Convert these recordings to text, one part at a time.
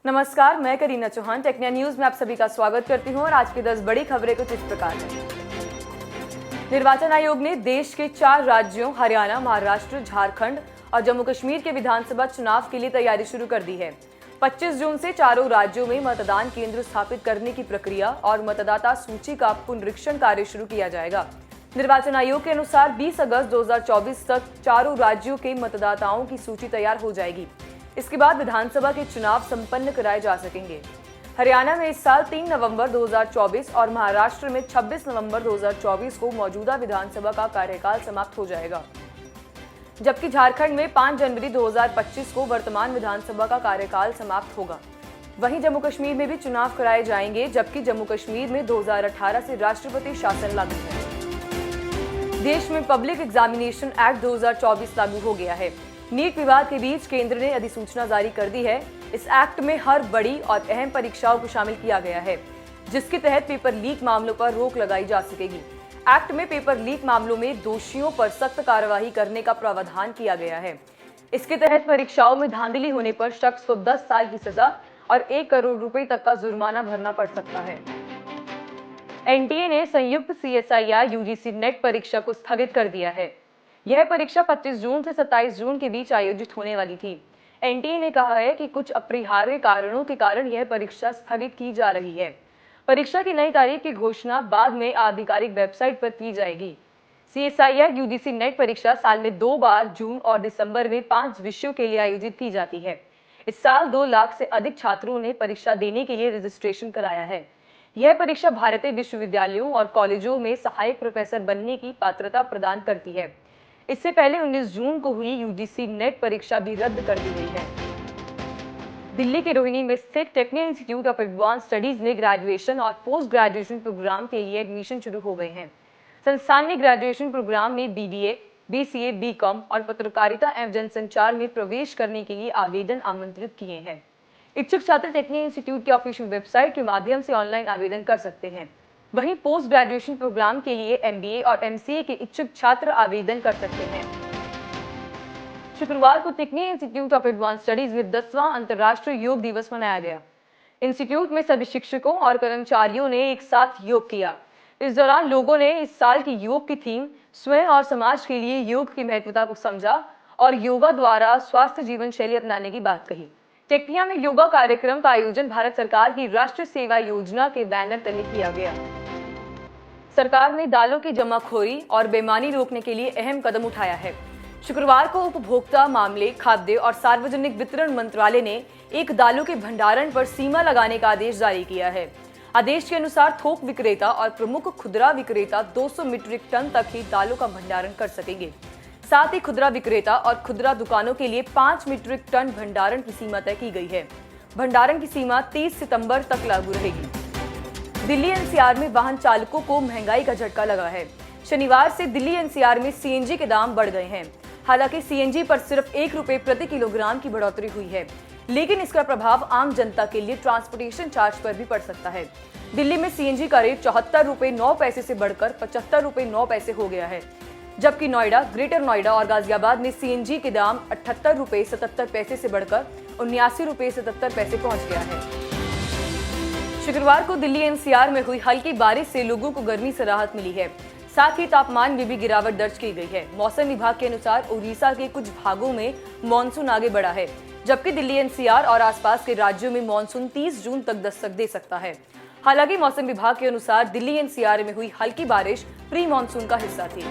नमस्कार, मैं करीना चौहान टेक्निया न्यूज में आप सभी का स्वागत करती हूं और आज की 10 बड़ी खबरें कुछ इस प्रकार हैं। निर्वाचन आयोग ने देश के 4 राज्यों हरियाणा, महाराष्ट्र, झारखंड और जम्मू कश्मीर के विधानसभा चुनाव के लिए तैयारी शुरू कर दी है। 25 जून से चारों राज्यों में मतदान केंद्र स्थापित करने की प्रक्रिया और मतदाता सूची का पुनरीक्षण कार्य शुरू किया जाएगा। निर्वाचन आयोग के अनुसार 20 अगस्त 2024 तक चारों राज्यों के मतदाताओं की सूची तैयार हो जाएगी। इसके बाद विधानसभा के चुनाव संपन्न कराए जा सकेंगे। हरियाणा में इस साल 3 नवंबर 2024 और महाराष्ट्र में 26 नवंबर 2024 को मौजूदा विधानसभा का कार्यकाल समाप्त हो जाएगा, जबकि झारखंड में 5 जनवरी 2025 को वर्तमान विधानसभा का कार्यकाल समाप्त होगा। वहीं जम्मू कश्मीर में भी चुनाव कराए जाएंगे, जबकि जम्मू कश्मीर में 2018 से राष्ट्रपति शासन लागू है। देश में पब्लिक एग्जामिनेशन एक्ट 2024 लागू हो गया है। नीट विवाद के बीच केंद्र ने अधिसूचना जारी कर दी है। इस एक्ट में हर बड़ी और अहम परीक्षाओं को शामिल किया गया है, जिसके तहत पेपर लीक मामलों पर रोक लगाई जा सकेगी। एक्ट में पेपर लीक मामलों में दोषियों पर सख्त कार्रवाई करने का प्रावधान किया गया है। इसके तहत परीक्षाओं में धांधली होने पर शख्स को 10 साल की सजा और 1 करोड़ रुपए तक का जुर्माना भरना पड़ सकता है। एनटीए ने संयुक्त CSIR UGC नेट परीक्षा को स्थगित कर दिया है। यह परीक्षा 25 जून से 27 जून के बीच आयोजित होने वाली थी। एनटीए ने कहा है कि कुछ अपरिहार्य कारणों के कारण यह परीक्षा स्थगित की जा रही है। परीक्षा की नई तारीख की घोषणा बाद में आधिकारिक वेबसाइट पर की जाएगी। CSIR UGC नेट परीक्षा साल में 2 बार जून और दिसंबर में 5 विषयों के लिए आयोजित की जाती है। इस साल 2 लाख से अधिक छात्रों ने परीक्षा देने के लिए रजिस्ट्रेशन कराया है। यह परीक्षा भारतीय विश्वविद्यालयों और कॉलेजों में सहायक प्रोफेसर बनने की पात्रता प्रदान करती है। इससे पहले 19 जून को हुई UGC नेट परीक्षा भी रद्द कर दी गई है। दिल्ली के रोहिणी में स्थित technical institute of advance studies में ग्रेजुएशन और पोस्ट ग्रेजुएशन प्रोग्राम के लिए एडमिशन शुरू हो गए हैं। संस्थान ने ग्रेजुएशन प्रोग्राम में BBA, BCA, BCom और पत्रकारिता एवं जनसंचार में प्रवेश करने के लिए आवेदन आमंत्रित किए हैं। इच्छुक छात्र टेक्निकल इंस्टीट्यूट की ऑफिशियल वेबसाइट के माध्यम से ऑनलाइन आवेदन कर सकते हैं। वहीं पोस्ट ग्रेजुएशन प्रोग्राम के लिए MBA और MCA के इच्छुक छात्र आवेदन कर सकते हैं। शुक्रवार को technical institute of advance studies में 10वां अंतर्राष्ट्रीय योग दिवस मनाया गया। इंस्टीट्यूट में सभी शिक्षकों और कर्मचारियों ने एक साथ योग किया। इस दौरान लोगों ने इस साल की योग की थीम स्वयं और समाज के लिए योग की महत्वता को समझा और योगा द्वारा स्वस्थ जीवन शैली अपनाने की बात कही। टेक्निया में योगा कार्यक्रम का आयोजन भारत सरकार की राष्ट्रीय सेवा योजना के बैनर तले किया गया। सरकार ने दालों की जमाखोरी और बेईमानी रोकने के लिए अहम कदम उठाया है। शुक्रवार को उपभोक्ता मामले, खाद्य और सार्वजनिक वितरण मंत्रालय ने एक दालों के भंडारण पर सीमा लगाने का आदेश जारी किया है। आदेश के अनुसार थोक विक्रेता और प्रमुख खुदरा विक्रेता 200 मीट्रिक टन तक ही दालों का भंडारण कर सकेंगे। साथ ही खुदरा विक्रेता और खुदरा दुकानों के लिए 5 मीट्रिक टन भंडारण की सीमा तय की गई है। भंडारण की सीमा 30 सितंबर तक लागू रहेगी। दिल्ली NCR में वाहन चालकों को महंगाई का झटका लगा है। शनिवार से दिल्ली NCR में CNG के दाम बढ़ गए हैं। हालांकि CNG पर सिर्फ 1 रुपये प्रति किलोग्राम की बढ़ोतरी हुई है, लेकिन इसका प्रभाव आम जनता के लिए ट्रांसपोर्टेशन चार्ज पर भी पड़ सकता है। दिल्ली में CNG का रेट 74 रुपये 9 पैसे से बढ़कर 75 रुपये 9 पैसे हो गया है, जबकि नोएडा, ग्रेटर नोएडा और गाजियाबाद में CNG के दाम 78 रुपये 77 पैसे से बढ़कर 79 रुपये 77 पैसे पहुंच गया है। शुक्रवार को दिल्ली NCR में हुई हल्की बारिश से लोगों को गर्मी से राहत मिली है। साथ ही तापमान में भी गिरावट दर्ज की गई है। मौसम विभाग के अनुसार उड़ीसा के कुछ भागों में मानसून आगे बढ़ा है, जबकि दिल्ली NCR और आसपास के राज्यों में मानसून 30 जून तक दस्तक दे सकता है। हालांकि मौसम विभाग के अनुसार दिल्ली NCR में हुई हल्की बारिश प्री मानसून का हिस्सा थी।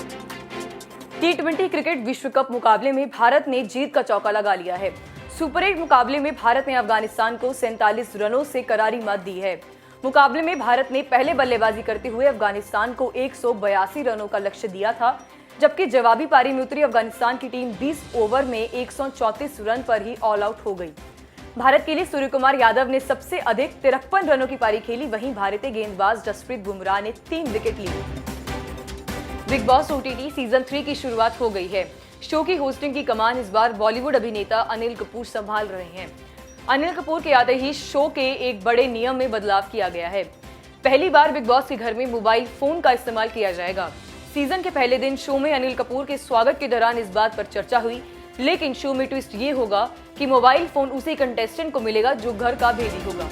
T20 क्रिकेट विश्व कप मुकाबले में भारत ने जीत का चौका लगा लिया है। सुपर 8 मुकाबले में भारत ने अफगानिस्तान को 47 रनों से करारी मात दी है। मुकाबले में भारत ने पहले बल्लेबाजी करते हुए अफगानिस्तान को 182 रनों का लक्ष्य दिया था, जबकि जवाबी पारी में उतरी अफगानिस्तान की टीम 20 ओवर में 134 रन पर ही ऑल आउट हो गई। भारत के लिए सूर्यकुमार यादव ने सबसे अधिक 53 रनों की पारी खेली। वहीं भारतीय गेंदबाज जसप्रीत बुमराह ने 3 विकेट लिए। बिग बॉस OTT सीजन 3 की शुरुआत हो गई है। शो की होस्टिंग की कमान इस बार बॉलीवुड अभिनेता अनिल कपूर संभाल रहे हैं। अनिल कपूर के आते ही शो के एक बड़े नियम में बदलाव किया गया है। पहली बार बिग बॉस के घर में मोबाइल फोन का इस्तेमाल किया जाएगा। सीजन के पहले दिन शो में अनिल कपूर के स्वागत के दौरान इस बात पर चर्चा हुई लेकिन शो में ट्विस्ट ये होगा कि मोबाइल फोन उसी कंटेस्टेंट को मिलेगा जो घर का भेदी होगा।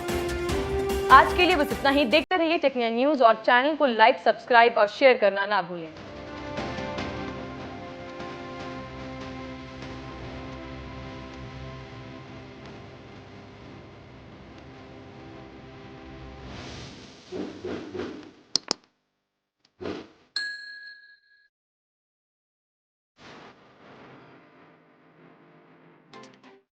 आज के लिए बस इतना ही। देखते रहिए टेक्निकल न्यूज और चैनल को लाइक, सब्सक्राइब और शेयर करना ना भूलें।